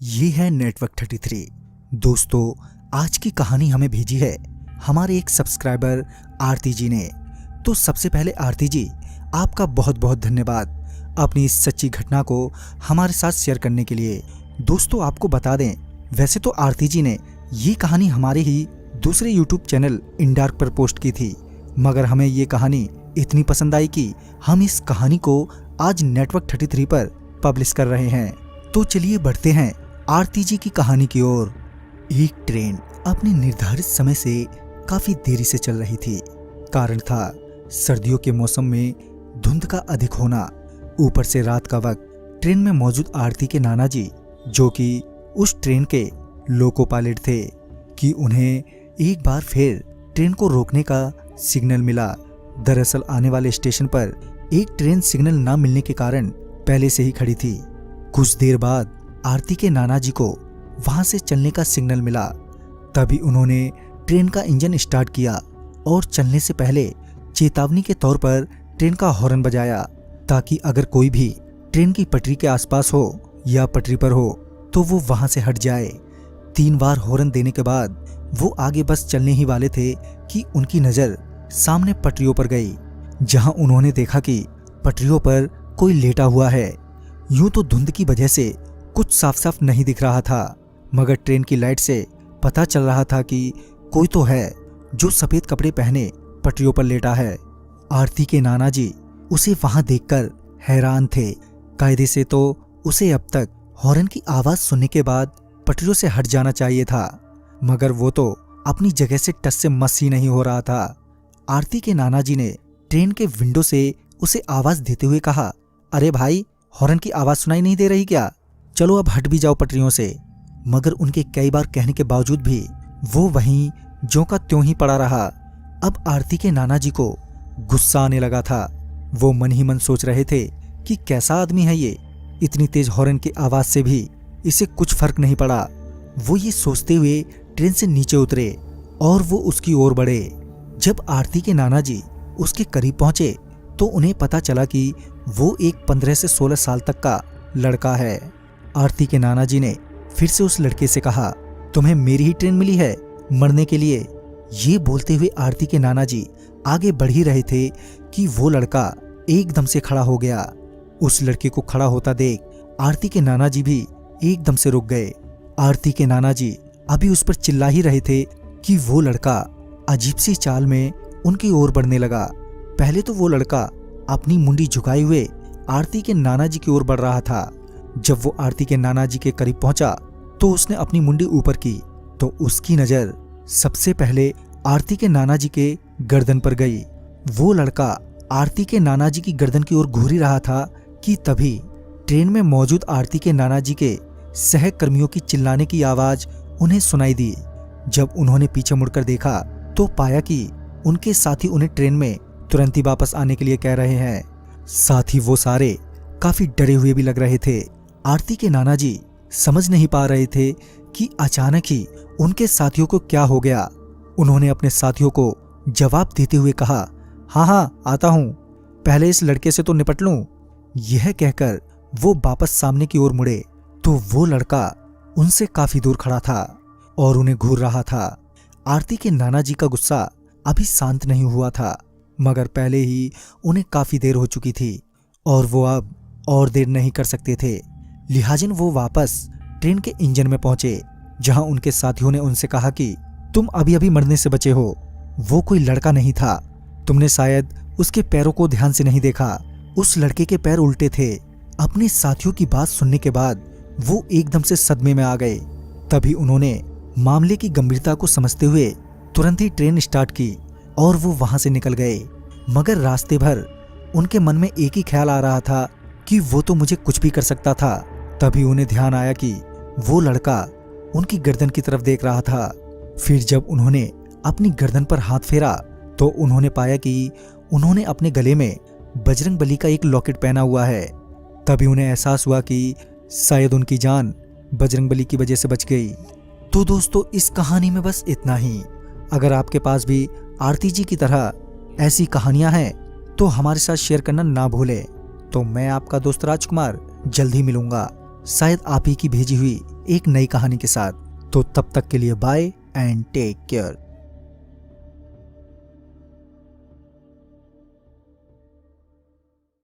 ये है नेटवर्क 33। दोस्तों, आज की कहानी हमें भेजी है हमारे एक सब्सक्राइबर आरती जी ने। तो सबसे पहले आरती जी, आपका बहुत बहुत धन्यवाद अपनी इस सच्ची घटना को हमारे साथ शेयर करने के लिए। दोस्तों, आपको बता दें, वैसे तो आरती जी ने ये कहानी हमारे ही दूसरे यूट्यूब चैनल इंडार्क पर पोस्ट की थी, मगर हमें ये कहानी इतनी पसंद आई कि हम इस कहानी को आज नेटवर्क 33 पर पब्लिश कर रहे हैं। तो चलिए बढ़ते हैं आरती जी की कहानी की ओर। एक ट्रेन अपने निर्धारित समय से काफी देरी से चल रही थी। कारण था सर्दियों के मौसम में धुंध का अधिक होना। ऊपर से रात का वक्त ट्रेन में मौजूद आरती के नाना जी, जो कि उस ट्रेन के लोको पायलट थे, कि उन्हें एक बार फिर ट्रेन को रोकने का सिग्नल मिला। दरअसल आने वाले स्टेशन पर एक ट्रेन सिग्नल न मिलने के कारण पहले से ही खड़ी थी। कुछ देर बाद आरती के नाना जी को वहां से चलने का सिग्नल मिला। तभी उन्होंने ट्रेन का इंजन स्टार्ट किया और चलने से पहले चेतावनी के तौर पर ट्रेन का हॉर्न बजाया, ताकि अगर कोई भी ट्रेन की पटरी के आसपास हो या पटरी पर हो तो वो वहां से हट जाए। 3 बार हॉर्न देने के बाद वो आगे बस चलने ही वाले थे कि उनकी नजर सामने पटरियों पर गई, जहां उन्होंने देखा कि पटरियों पर कोई लेटा हुआ है। यूं तो धुंध की वजह से कुछ साफ साफ नहीं दिख रहा था, मगर ट्रेन की लाइट से पता चल रहा था कि कोई तो है जो सफेद कपड़े पहने पटरियों पर लेटा है। आरती के नाना जी उसे वहां देखकर हैरान थे। कायदे से तो उसे अब तक हॉर्न की आवाज सुनने के बाद पटरियों से हट जाना चाहिए था, मगर वो तो अपनी जगह से टस से मस ही नहीं हो रहा था। आरती के नाना जी ने ट्रेन के विंडो से उसे आवाज देते हुए कहा, अरे भाई, हॉर्न की आवाज सुनाई नहीं दे रही क्या? चलो अब हट भी जाओ पटरियों से। मगर उनके कई बार कहने के बावजूद भी वो वहीं ज्यों का त्यों ही पड़ा रहा। अब आरती के नाना जी को गुस्सा आने लगा था। वो मन ही मन सोच रहे थे कि कैसा आदमी है ये, इतनी तेज हॉर्न की आवाज से भी इसे कुछ फर्क नहीं पड़ा। वो ये सोचते हुए ट्रेन से नीचे उतरे और वो उसकी ओर बढ़े। जब आरती के नाना जी उसके करीब पहुंचे तो उन्हें पता चला कि वो एक 15 से 16 साल तक का लड़का है। आरती के नाना जी ने फिर से उस लड़के से कहा, तुम्हें मेरी ही ट्रेन मिली है मरने के लिए? ये बोलते हुए आरती के नाना जी आगे बढ़ ही रहे थे कि वो लड़का एकदम से खड़ा हो गया। उस लड़के को खड़ा होता देख आरती के नाना जी भी एकदम से रुक गए। आरती के नाना जी अभी उस पर चिल्ला ही रहे थे कि वो लड़का अजीब सी चाल में उनकी ओर बढ़ने लगा। पहले तो वो लड़का अपनी मुंडी झुकाए हुए आरती के नाना जी की ओर बढ़ रहा था। जब वो आरती के नाना जी के करीब पहुंचा तो उसने अपनी मुंडी ऊपर की तो उसकी नजर सबसे पहले आरती के नाना जी के गर्दन पर गई। वो लड़का आरती के नाना जी की गर्दन की ओर घूर ही रहा था कि तभी ट्रेन में मौजूद आरती के नाना जी के सहकर्मियों की चिल्लाने की आवाज उन्हें सुनाई दी। जब उन्होंने पीछे मुड़कर देखा तो पाया कि उनके साथी उन्हें ट्रेन में तुरंत ही वापस आने के लिए कह रहे हैं। साथ ही वो सारे काफी डरे हुए भी लग रहे थे। आरती के नाना जी समझ नहीं पा रहे थे कि अचानक ही उनके साथियों को क्या हो गया। उन्होंने अपने साथियों को जवाब देते हुए कहा, हाँ हाँ आता हूं, पहले इस लड़के से तो निपट लूं। यह कहकर वो वापस सामने की ओर मुड़े तो वो लड़का उनसे काफी दूर खड़ा था और उन्हें घूर रहा था। आरती के नाना जी का गुस्सा अभी शांत नहीं हुआ था, मगर पहले ही उन्हें काफी देर हो चुकी थी और वो अब और देर नहीं कर सकते थे। लिहाजन वो वापस ट्रेन के इंजन में पहुंचे, जहां उनके साथियों ने उनसे कहा कि तुम अभी अभी मरने से बचे हो। वो कोई लड़का नहीं था, तुमने शायद उसके पैरों को ध्यान से नहीं देखा। उस लड़के के पैर उल्टे थे। अपने साथियों की बात सुनने के बाद वो एकदम से सदमे में आ गए। तभी उन्होंने मामले की गंभीरता को समझते हुए तुरंत ही ट्रेन स्टार्ट की और वो वहां से निकल गए। मगर रास्ते भर उनके मन में एक ही ख्याल आ रहा था कि वो तो मुझे कुछ भी कर सकता था। तभी उन्हें ध्यान आया कि वो लड़का उनकी गर्दन की तरफ देख रहा था। फिर जब उन्होंने अपनी गर्दन पर हाथ फेरा तो उन्होंने पाया कि उन्होंने अपने गले में बजरंगबली का एक लॉकेट पहना हुआ है। तभी उन्हें एहसास हुआ कि शायद उनकी जान बजरंगबली की वजह से बच गई। तो दोस्तों, इस कहानी में बस इतना ही। अगर आपके पास भी आरती जी की तरह ऐसी कहानियां हैं तो हमारे साथ शेयर करना ना भूलें। तो मैं आपका दोस्त राजकुमार जल्द ही मिलूंगा। शायद आप ही की भेजी हुई एक नई कहानी के साथ। तो तब तक के लिए बाय एंड टेक केयर।